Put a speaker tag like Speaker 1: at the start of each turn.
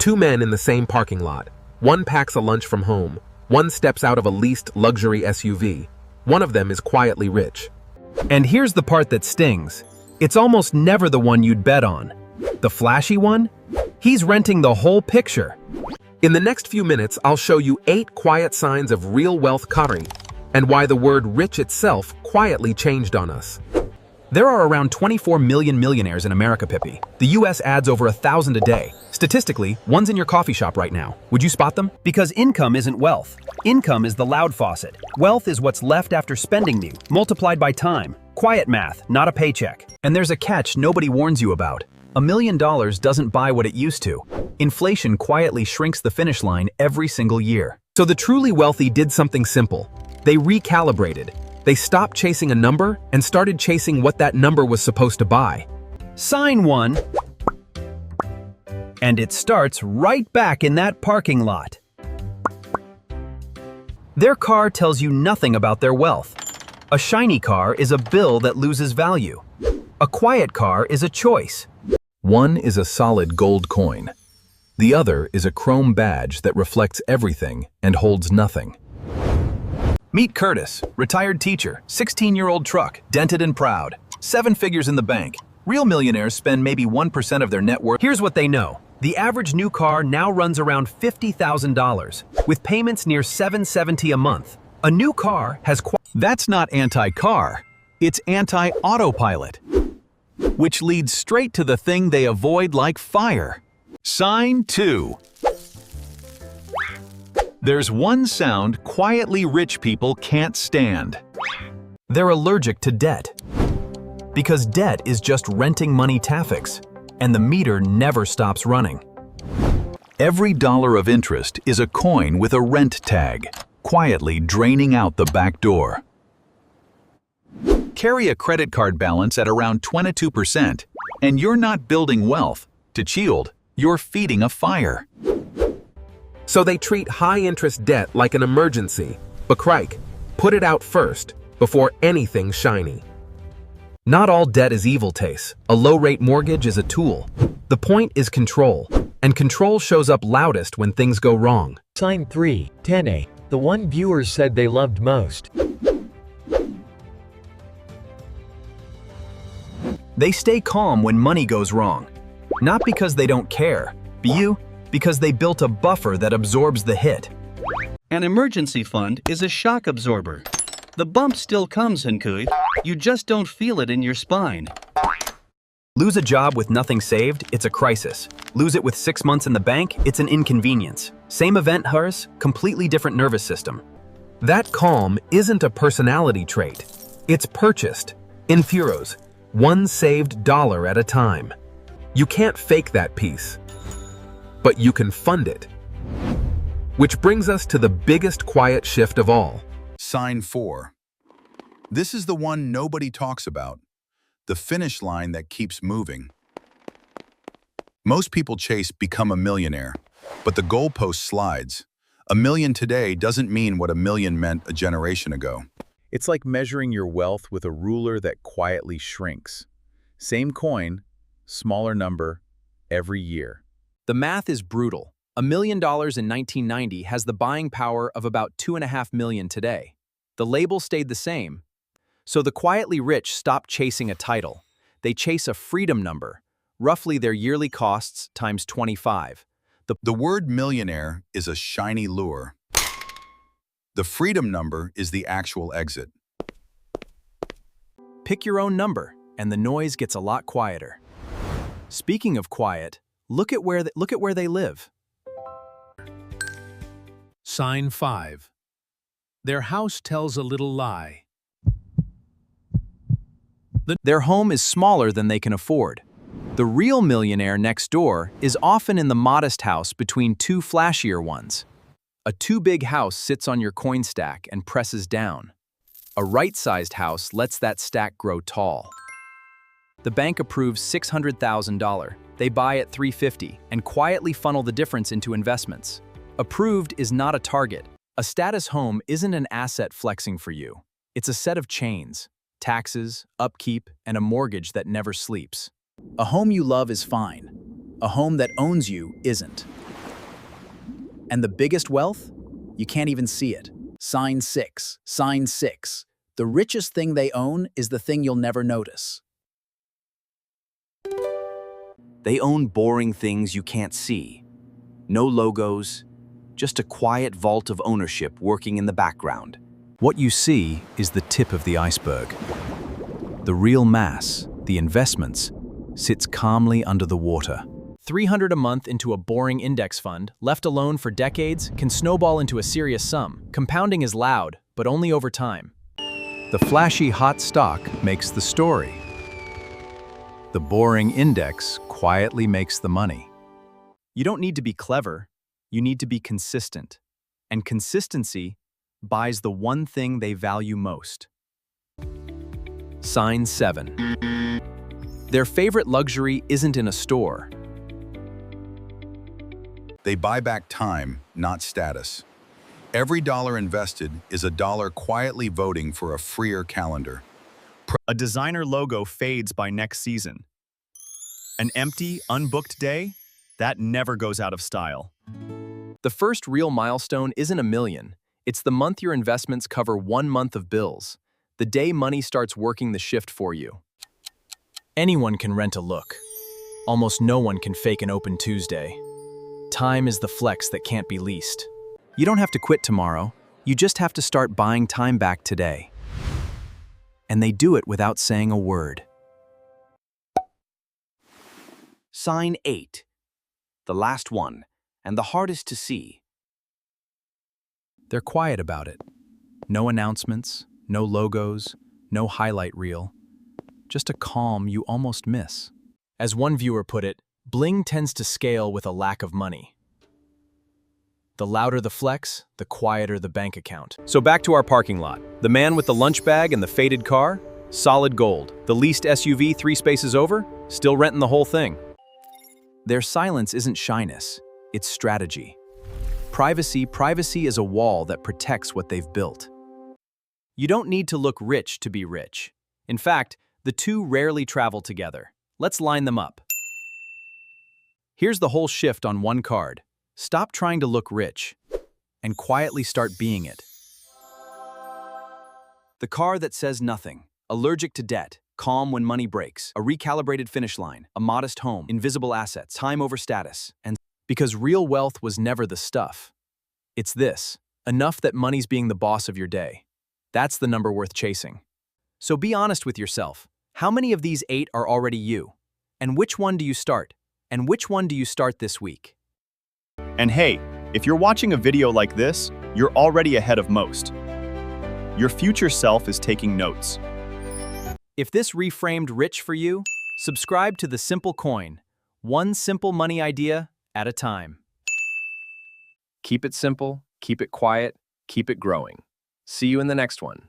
Speaker 1: Two men in the same parking lot. One packs a lunch from home. One steps out of a leased luxury SUV. One of them is quietly rich.
Speaker 2: And here's the part that stings. It's almost never the one you'd bet on. The flashy one? He's renting the whole picture.
Speaker 1: In the next few minutes, I'll show you 8 quiet signs of real wealth coming and why the word rich itself quietly changed on us.
Speaker 2: There are around 24 million millionaires in America, Pippi. The US adds over 1,000 a day. Statistically, one's in your coffee shop right now. Would you spot them? Because income isn't wealth. Income is the loud faucet. Wealth is what's left after spending you, multiplied by time. Quiet math, not a paycheck. And there's a catch nobody warns you about. $1 million doesn't buy what it used to. Inflation quietly shrinks the finish line every single year.
Speaker 1: So the truly wealthy did something simple. They recalibrated. They stopped chasing a number and started chasing what that number was supposed to buy.
Speaker 2: Sign one, and it starts right back in that parking lot. Their car tells you nothing about their wealth. A shiny car is a bill that loses value. A quiet car is a choice.
Speaker 3: One is a solid gold coin. The other is a chrome badge that reflects everything and holds nothing.
Speaker 2: Meet Curtis, retired teacher, 16-year-old truck, dented and proud, 7 figures in the bank. Real millionaires spend maybe 1% of their net worth. Here's what they know. The average new car now runs around $50,000, with payments near $770 a month. A new car has That's not anti-car, it's anti-autopilot, which leads straight to the thing they avoid like fire. Sign 2. There's one sound quietly rich people can't stand. They're allergic to debt. Because debt is just renting money traffics, and the meter never stops running.
Speaker 3: Every dollar of interest is a coin with a rent tag, quietly draining out the back door. Carry a credit card balance at around 22%, and you're not building wealth. To Child, you're feeding a fire.
Speaker 1: So they treat high-interest debt like an emergency, but crike, put it out first, before anything shiny. Not all debt is evil, Tace. A low-rate mortgage is a tool. The point is control, and control shows up loudest when things go wrong.
Speaker 4: Sign 3, 10A, the one viewers said they loved most.
Speaker 2: They stay calm when money goes wrong. Not because they don't care, because they built a buffer that absorbs the hit.
Speaker 5: An emergency fund is a shock absorber. The bump still comes, Hinkui. You just don't feel it in your spine.
Speaker 2: Lose a job with nothing saved, it's a crisis. Lose it with 6 months in the bank, it's an inconvenience. Same event, hers, completely different nervous system.
Speaker 1: That calm isn't a personality trait. It's purchased, in furos, one saved dollar at a time. You can't fake that peace, but you can fund it. Which brings us to the biggest quiet shift of all.
Speaker 6: Sign 4. This is the one nobody talks about. The finish line that keeps moving. Most people chase become a millionaire, but the goalpost slides. $1 million today doesn't mean what $1 million meant a generation ago.
Speaker 7: It's like measuring your wealth with a ruler that quietly shrinks. Same coin, smaller number, every year.
Speaker 2: The math is brutal. $1 million in 1990 has the buying power of about $2.5 million today. The label stayed the same. So the quietly rich stopped chasing a title. They chase a freedom number, roughly their yearly costs times 25.
Speaker 6: The word millionaire is a shiny lure. The freedom number is the actual exit.
Speaker 2: Pick your own number, and the noise gets a lot quieter. Speaking of quiet, look at where they live.
Speaker 8: Sign 5. Their house tells a little lie.
Speaker 2: Their home is smaller than they can afford. The real millionaire next door is often in the modest house between 2 flashier ones. A too big house sits on your coin stack and presses down. A right-sized house lets that stack grow tall. The bank approves $600,000. They buy at $350 and quietly funnel the difference into investments. Approved is not a target. A status home isn't an asset flexing for you. It's a set of chains, taxes, upkeep, and a mortgage that never sleeps. A home you love is fine. A home that owns you isn't. And the biggest wealth? You can't even see it. Sign 6. Sign 6. The richest thing they own is the thing you'll never notice. They own boring things you can't see. No logos, just a quiet vault of ownership working in the background. What you see is the tip of the iceberg. The real mass, the investments, sits calmly under the water. $300 a month into a boring index fund, left alone for decades, can snowball into a serious sum. Compounding is loud, but only over time. The flashy hot stock makes the story. The boring index quietly makes the money. You don't need to be clever, you need to be consistent. And consistency buys the one thing they value most. Sign 7. Their favorite luxury isn't in a store.
Speaker 6: They buy back time, not status. Every dollar invested is a dollar quietly voting for a freer calendar.
Speaker 9: A designer logo fades by next season. An empty, unbooked day? That never goes out of style.
Speaker 2: The first real milestone isn't $1 million. It's the month your investments cover 1 month of bills. The day money starts working the shift for you. Anyone can rent a look. Almost no one can fake an open Tuesday. Time is the flex that can't be leased. You don't have to quit tomorrow. You just have to start buying time back today. And they do it without saying a word.
Speaker 10: Sign 8. The last one, and the hardest to see.
Speaker 2: They're quiet about it. No announcements, no logos, no highlight reel. Just a calm you almost miss. As one viewer put it, bling tends to scale with a lack of money. The louder the flex, the quieter the bank account. So back to our parking lot. The man with the lunch bag and the faded car? Solid gold. The leased SUV 3 spaces over? Still renting the whole thing. Their silence isn't shyness, it's strategy. Privacy is a wall that protects what they've built. You don't need to look rich to be rich. In fact, the two rarely travel together. Let's line them up. Here's the whole shift on one card. Stop trying to look rich and quietly start being it.
Speaker 10: The car that says nothing, allergic to debt, calm when money breaks, a recalibrated finish line, a modest home, invisible assets, time over status, and
Speaker 2: because real wealth was never the stuff. It's this, enough that money's being the boss of your day. That's the number worth chasing. So be honest with yourself. How many of these 8 are already you? And which one do you start? And which one do you start this week?
Speaker 9: And hey, if you're watching a video like this, you're already ahead of most. Your future self is taking notes.
Speaker 2: If this reframed rich for you, subscribe to The Simple Coin, one simple money idea at a time. Keep it simple, keep it quiet, keep it growing. See you in the next one.